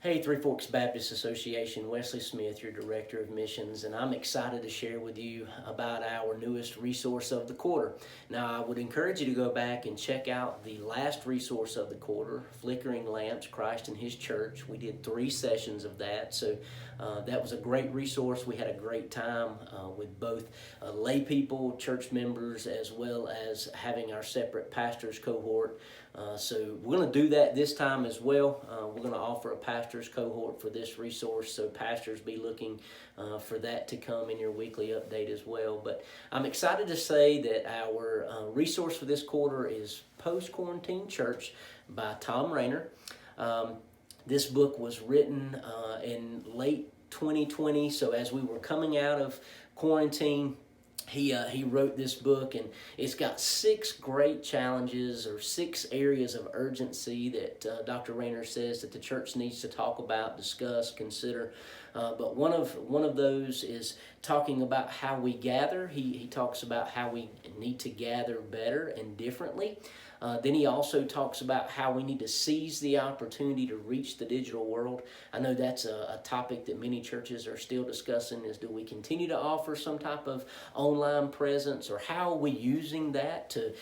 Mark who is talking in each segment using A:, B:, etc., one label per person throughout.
A: Hey, Three Forks Baptist Association, Wesley Smith, your Director of Missions, and I'm excited to share with you about our newest resource of the quarter. Now, I would encourage you to go back and check out the last resource of the quarter, Flickering Lamps, Christ and His Church. We did 3 sessions of that, so that was a great resource. We had a great time with both lay people, church members, as well as having our separate pastors cohort. So we're going to do that this time as well. We're going to offer a pastor's cohort for this resource, so pastors be looking for that to come in your weekly update as well. But I'm excited to say that our resource for this quarter is Post-Quarantine Church by Tom Rainer. This book was written in late 2020, so as we were coming out of quarantine, he wrote this book, and it's got 6 great challenges or 6 areas of urgency that Dr. Rainer says that the church needs to talk about, discuss, consider. But one of those is talking about how we gather. He talks about how we need to gather better and differently. Then he also talks about how we need to seize the opportunity to reach the digital world. I know that's a topic that many churches are still discussing, is do we continue to offer some type of online presence, or how are we using that to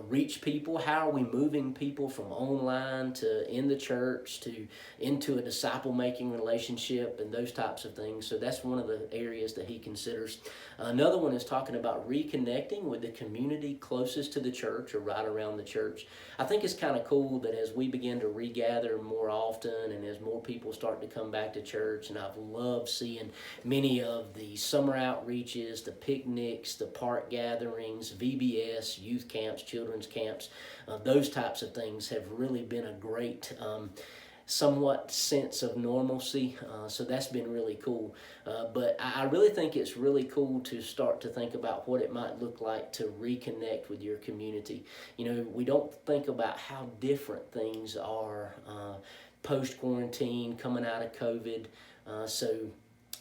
A: reach people? How are we moving people from online to in the church to into a disciple-making relationship and those types of things? So that's one of the areas that he considers. Another one is talking about reconnecting with the community closest to the church or right around the church. I think it's kind of cool that as we begin to regather more often and as more people start to come back to church, and I've loved seeing many of the summer outreaches, the picnics, the park gatherings, VBS, youth camps, children's camps, those types of things have really been a great somewhat sense of normalcy, so that's been really cool. But I really think it's really cool to start to think about what it might look like to reconnect with your community. You know, we don't think about how different things are post-quarantine, coming out of COVID, so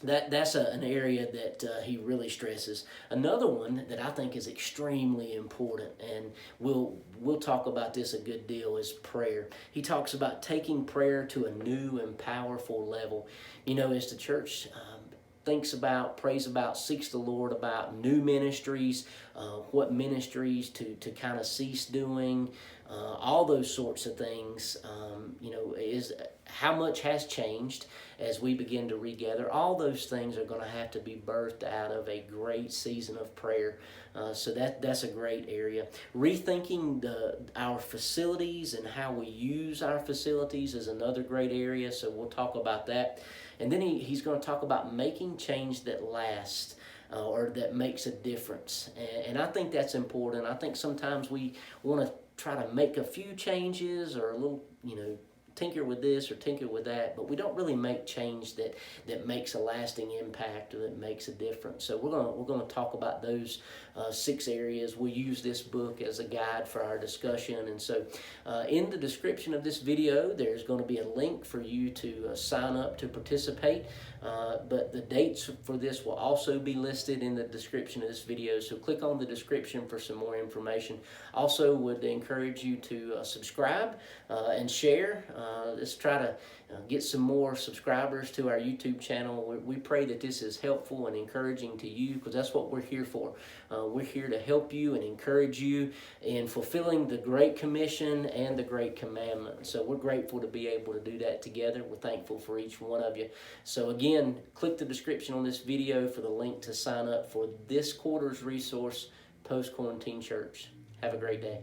A: that's an area that he really stresses. Another one that I think is extremely important, and we'll talk about this a good deal, is prayer. He talks about taking prayer to a new and powerful level. You know, as the church thinks about, prays about, seeks the Lord about new ministries, what ministries to kind of cease doing, all those sorts of things, is how much has changed as we begin to regather. All those things are going to have to be birthed out of a great season of prayer. So that's a great area. Rethinking our facilities and how we use our facilities is another great area, so we'll talk about that. And then he's going to talk about making change that lasts. Or that makes a difference. And I think that's important. I think sometimes we want to try to make a few changes or a little, tinker with this or tinker with that, but we don't really make change that makes a lasting impact or that makes a difference. So we're going to talk about those 6 areas. We'll use this book as a guide for our discussion. And so in the description of this video, there's going to be a link for you to sign up to participate. But the dates for this will also be listed in the description of this video. So click on the description for some more information. Also would encourage you to subscribe and share. Let's try to get some more subscribers to our YouTube channel. We pray that this is helpful and encouraging to you, because that's what we're here for. We're here to help you and encourage you in fulfilling the Great Commission and the Great Commandment. So we're grateful to be able to do that together. We're thankful for each one of you. So again, click the description on this video for the link to sign up for this quarter's resource, Post-Quarantine Church. Have a great day.